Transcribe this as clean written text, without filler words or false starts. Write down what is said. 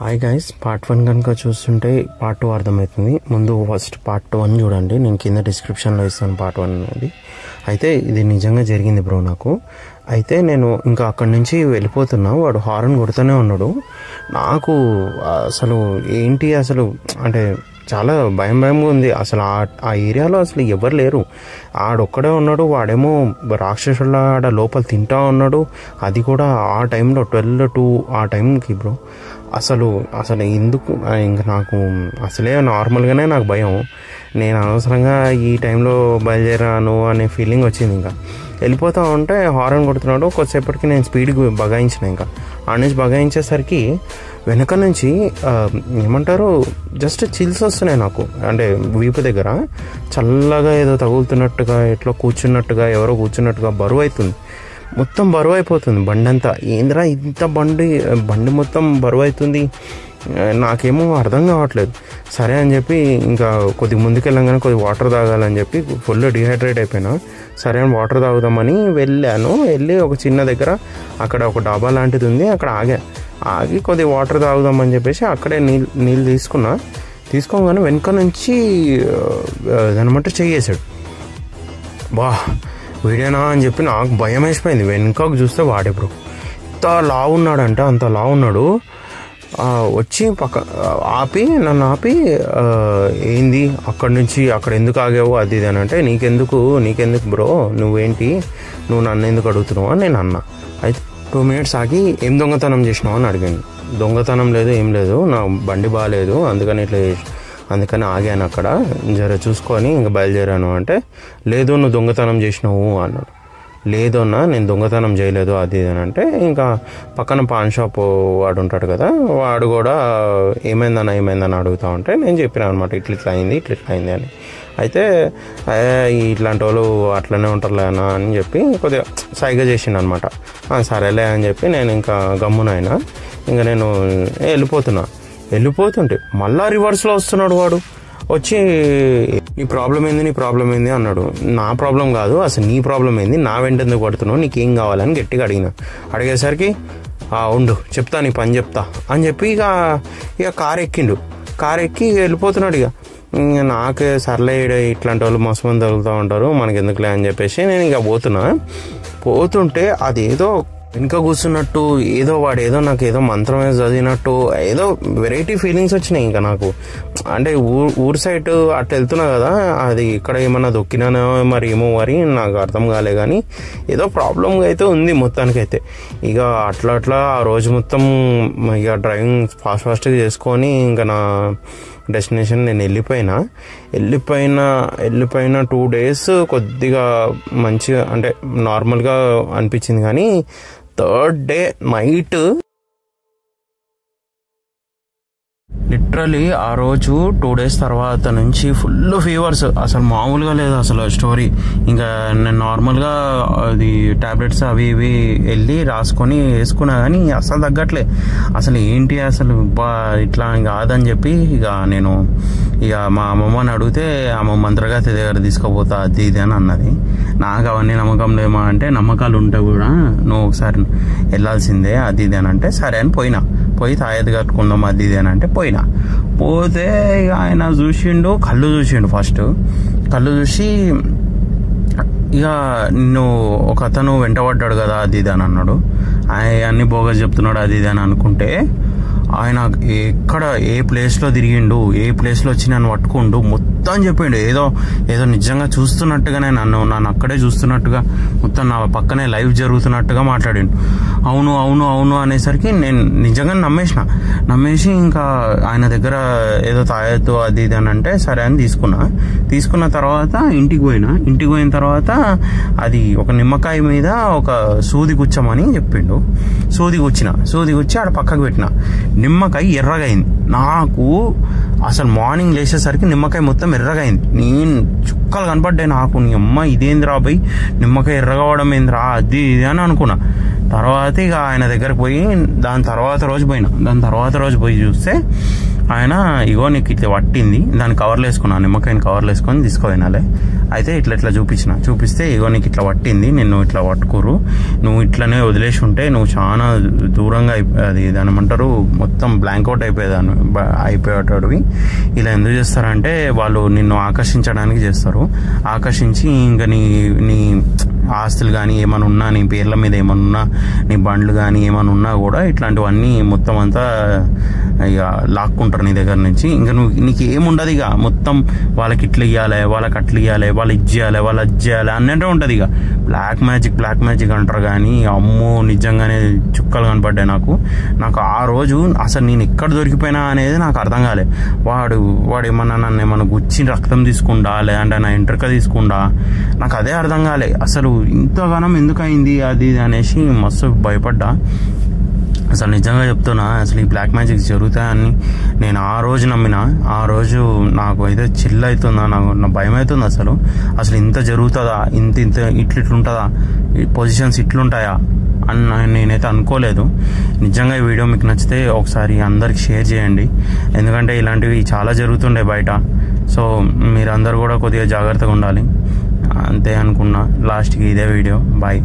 Hi guys, part 1 కనుక చూస్తుంటే part 2 అర్థమవుతుంది. ముందు ఫస్ట్ పార్ట్ 1 చూడండి, నేను కింద డిస్క్రిప్షన్లో ఇస్తాను పార్ట్ 1 అనేది. అయితే ఇది నిజంగా జరిగింది బ్రో నాకు. అయితే నేను ఇంకా అక్కడి నుంచి వెళ్ళిపోతున్నా, వాడు హారన్ కొడుతూనే ఉన్నాడు. నాకు అసలు ఏంటి అసలు అంటే చాలా భయంగా ఉంది. అసలు ఆ ఏరియాలో అసలు ఎవరు లేరు, ఆడొక్కడే ఉన్నాడు. వాడేమో రాక్షసుల ఆడ లోపల తింటా ఉన్నాడు. అది కూడా ఆ టైంలో 12 ఆ టైంకి బ్రో. అసలు ఎందుకు ఇంకా నాకు అసలే నార్మల్గానే నాకు భయం. నేను అనవసరంగా ఈ టైంలో బయలుదేరాను అనే ఫీలింగ్ వచ్చింది. ఇంకా వెళ్ళిపోతా ఉంటే హారన్ కొడుతున్నాడు. కొద్దిసేపటికి నేను స్పీడ్కి బగాయించిన. ఇంకా ఆ నుంచి బగాయించేసరికి వెనక నుంచి ఏమంటారు జస్ట్ చిల్స్ వస్తున్నాయి నాకు. అంటే వీపు దగ్గర చల్లగా ఏదో తగులుతున్నట్టుగా, ఎట్లా కూర్చున్నట్టుగా, ఎవరో కూర్చున్నట్టుగా బరువు అవుతుంది. మొత్తం బరువు అయిపోతుంది బండి అంతా. ఏంద్రా ఇంత బండి మొత్తం బరువు అవుతుంది, నాకేమో అర్థం కావట్లేదు. సరే అని చెప్పి ఇంకా కొద్దిగా ముందుకెళ్ళంగానే కొద్దిగా వాటర్ తాగాలని చెప్పి ఫుల్ డిహైడ్రేట్ అయిపోయినా. సరే అని వాటర్ తాగుదామని వెళ్ళి ఒక చిన్న దగ్గర అక్కడ ఒక డాబా లాంటిది ఉంది, అక్కడ ఆగి కొద్దిగా వాటర్ తాగుదామని చెప్పేసి అక్కడే నీళ్ళు తీసుకోగానే వెనక నుంచి దానమాట చెయ్యేశాడు. వీడేనా అని చెప్పి నాకు భయం వేసిపోయింది. వెనకకు చూస్తే వాడే బ్రో ఎంత లావు ఉన్నాడంటే అంత లావు ఉన్నాడు. వచ్చి నన్ను ఆపి ఏంది అక్కడ ఎందుకు ఆగావు అది ఇది అని అంటే, నీకెందుకు బ్రో, నువ్వు నన్ను ఎందుకు అడుగుతున్నావు అని నేను అన్నా. అయితే 2 minutes ఆగి ఏం దొంగతనం చేసినావు అని అడిగాను. దొంగతనం లేదు, ఏం లేదు, నా బండి బాగాలేదు అందుకని ఆగాను అక్కడ, జర చూసుకొని ఇంకా బయలుదేరాను అంటే, లేదు నువ్వు దొంగతనం చేసినావు అన్నాడు. లేదు అన్న, నేను దొంగతనం చేయలేదు అది అని అంటే, ఇంకా పక్కన పాన్ షాప్ వాడు ఉంటాడు కదా, వాడు కూడా ఏమైందని అడుగుతా ఉంటే నేను చెప్పినా అనమాట, ఇట్లా అయింది అని. అయితే ఇట్లాంటి వాళ్ళు అట్లనే ఉంటారులే అన్న అని చెప్పి కొద్దిగా సైగా చేసిండు అనమాట. సరేలే అని చెప్పి నేను ఇంకా గమ్మునైనా. ఇంకా నేను వెళ్ళిపోతుంటే మళ్ళా రివర్స్లో వస్తున్నాడు వాడు. వచ్చి నీ ప్రాబ్లం ఏంది అన్నాడు. నా ప్రాబ్లం కాదు, అసలు నీ ప్రాబ్లం ఏంది, నా వెంట ఎందుకు పడుతున్నావు, నీకేం కావాలని గట్టిగా అడిగేసరికి ఉండు చెప్తా, నీ పని చెప్తా అని చెప్పి ఇక కారు ఎక్కి వెళ్ళిపోతున్నాడు. ఇక నాకు సర్లే ఇట్లాంటి వాళ్ళు మస్తు మంది తగులుతూ ఉంటారు, మనకి ఎందుకులే అని చెప్పేసి నేను ఇక పోతుంటే అదేదో వెనుక కూర్చున్నట్టు, వాడేదో నాకు ఏదో మంత్రమే చదివినట్టు, ఏదో వెరైటీ ఫీలింగ్స్ వచ్చినాయి ఇంకా నాకు. అంటే ఊరు సైడ్ అట్లా వెళ్తున్నా కదా, అది ఇక్కడ ఏమన్నా దొక్కినానో మరి నాకు అర్థం కాలే. కానీ ఏదో ప్రాబ్లం అయితే ఉంది మొత్తానికైతే. ఇక అట్లా ఆ రోజు మొత్తం ఇక డ్రైవింగ్ ఫాస్ట్గా చేసుకొని ఇంకా నా డెస్టినేషన్ నేను వెళ్ళిపోయిన 2 days కొద్దిగా మంచిగా అంటే నార్మల్గా అనిపించింది. కానీ 3rd day నైట్ లిటరలీ ఆ రోజు 2 days తర్వాత నుంచి ఫుల్ ఫీవర్స్, అసలు మామూలుగా లేదు అసలు స్టోరీ. ఇంకా నేను నార్మల్గా అది టాబ్లెట్స్ అవి ఇవి వెళ్ళి రాసుకొని వేసుకున్నా, కానీ అసలు తగ్గట్లే. అసలు ఏంటి అసలు ఇట్లా కాదని చెప్పి ఇక మా అమ్మమ్మని అడిగితే అమ్మమ్మ మంత్రగాతి దగ్గర తీసుకుపోతా అది ఇది అని అన్నది. నాకు అవన్నీ నమ్మకం లేమా అంటే, నమ్మకాలు ఉంటే కూడా నువ్వు ఒకసారి వెళ్ళాల్సిందే అది ఇది అని అంటే, సరే అని పోయి తాయెత్తు కట్టుకుందాం అది ఇది అని అంటే పోతే ఇక ఆయన కళ్ళు చూసిండు. ఫస్ట్ కళ్ళు చూసి ఇక నిన్ను ఒక అతను వెంటబడ్డాడు కదా అది ఇది అని అన్నాడు. అన్ని బోగస్ చెప్తున్నాడు అది ఇది అని అనుకుంటే, ఆయన ఎక్కడ ఏ ప్లేస్లో తిరిగిండు, ఏ ప్లేస్లో వచ్చి నన్ను పట్టుకుండు మొత్తం చెప్పిండు. ఏదో నిజంగా చూస్తున్నట్టుగానే నన్ను అక్కడే చూస్తున్నట్టుగా, మొత్తం నా పక్కనే లైవ్ జరుగుతున్నట్టుగా మాట్లాడిండు. అవును అనేసరికి నేను నిజంగా నమ్మేసి ఇంకా ఆయన దగ్గర ఏదో తాయెత్తు అది ఇది అని అంటే సరే అని తీసుకున్న తర్వాత ఇంటికి పోయిన తర్వాత అది ఒక నిమ్మకాయ మీద ఒక సూది గుచ్చమని చెప్పిండు. సూది గుచ్చి ఆడ పక్కకు పెట్టిన. నిమ్మకాయ ఎర్రగా అయింది. నాకు అసలు మార్నింగ్ లేచేసరికి నిమ్మకాయ మొత్తం ఎర్రగా అయింది. నేను చుక్కలు కనపడ్డాయి నాకు. నీ అమ్మ ఇదేంద్రా బై, నిమ్మకాయ ఎర్రగా అవడం ఏంద్రా అది ఇది అని అనుకున్నా. తర్వాత ఇక ఆయన దగ్గరకు పోయి దాని తర్వాత రోజు పోయి చూస్తే ఆయన ఇగో నీకు ఇట్లా పట్టింది, దాన్ని కవర్లు వేసుకున్నాను, నిమ్మకాయని కవర్లు వేసుకొని తీసుకుపోయినాలే. అయితే ఇట్లా చూపిస్తే ఇగో నీకు ఇట్లా పట్టింది, నిన్ను ఇట్లా పట్టుకోరు, నువ్వు ఇట్లనే వదిలేసి ఉంటే నువ్వు చాలా దూరంగా అది దాని ఏమంటారు మొత్తం బ్లాంక్అవుట్ అయిపోయేటవి. ఇలా ఎందుకు చేస్తారంటే వాళ్ళు నిన్ను ఆకర్షించడానికి చేస్తారు. ఆకర్షించి ఇంకా నీ ఆస్తులు కానీ ఏమైనా ఉన్నా, నీ పేర్ల మీద ఏమైనా ఉన్నా, నీ బండ్లు కానీ ఏమైనా ఉన్నా కూడా ఇట్లాంటివన్నీ మొత్తం అంతా ఇక లాక్కుంటారు నీ దగ్గర నుంచి. ఇంకా నీకు ఏముండదు ఇక మొత్తం వాళ్ళకి ఇట్లా ఇవ్వాలి, వాళ్ళకి అట్లా ఇవ్వాలి, వాళ్ళు ఇది చేయాలి, వాళ్ళు అది చేయాలి అన్నట్టే ఉంటుంది. ఇక బ్లాక్ మ్యాజిక్ అంటారు. కానీ అమ్మో నిజంగానే చుక్కలు కనపడ్డాయి నాకు ఆ రోజు. అసలు నేను ఎక్కడ దొరికిపోయినా అనేది నాకు అర్థం కాలే. వాడు ఏమన్నా నన్ను ఏమన్నా గుచ్చి రక్తం తీసుకుండా లేదంటే నా ఎంట్రిక తీసుకుండా నాకు అదే అర్థం కాలే. అసలు ఇంతగానం ఎందుకు అయింది అది అనేసి మస్తు భయపడ్డా. అసలు నిజంగా చెప్తున్నా, అసలు ఈ బ్లాక్ మ్యాజిక్ జరుగుతాయని నేను ఆ రోజు నమ్మిన. ఆ రోజు నాకు అయితే చిల్ అవుతుందా, నా భయం అవుతుంది. అసలు ఇంత జరుగుతుందా, ఇట్లుంటుందా, పొజిషన్స్ ఇట్లుంటాయా అని నేనైతే అనుకోలేదు. నిజంగా ఈ వీడియో మీకు నచ్చితే ఒకసారి అందరికి షేర్ చేయండి, ఎందుకంటే ఇలాంటివి చాలా జరుగుతుండే బయట. సో మీరందరూ కూడా కొద్దిగా జాగ్రత్తగా ఉండాలి. అంతే అనుకున్నా. లాస్ట్కి ఇదే వీడియో. బాయ్.